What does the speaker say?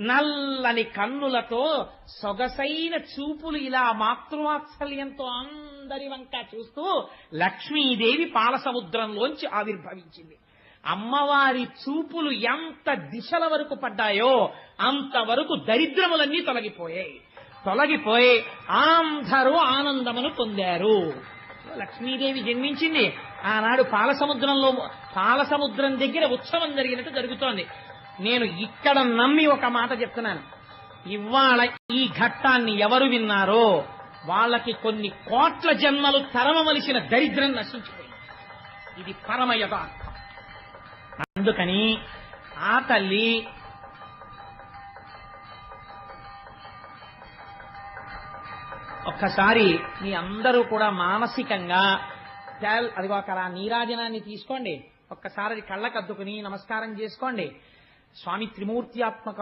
నల్లని కన్నులతో సొగసైన చూపులు ఇలా మాతృవాత్సల్యంతో అందరి వంక చూస్తూ లక్ష్మీదేవి పాలసముద్రంలోంచి ఆవిర్భవించింది. అమ్మవారి చూపులు ఎంత దిశల వరకు పడ్డాయో అంతవరకు దరిద్రములన్నీ తొలగిపోయి అందరూ ఆనందమును పొందారు. లక్ష్మీదేవి జన్మించింది. ఆనాడు పాలసముద్రం దగ్గర ఉత్సవం జరిగినట్టు జరుగుతోంది. నేను ఇక్కడ నమ్మి ఒక మాట చెప్తున్నాను. ఇవాళ ఈ ఘట్టాన్ని ఎవరు విన్నారో వాళ్ళకి కొన్ని కోట్ల జన్మలు తరమవలసిన దరిద్రం నశించిపోయింది. ఇది పరమ యథార్థం. అందుకని ఆ తల్లి ఒక్కసారి మీ అందరూ కూడా మానసికంగా అదిగో అక్కడ నీరాజనాన్ని తీసుకోండి. ఒక్కసారి అది కళ్ళకద్దుకుని నమస్కారం చేసుకోండి. స్వామి త్రిమూర్త్యాత్మక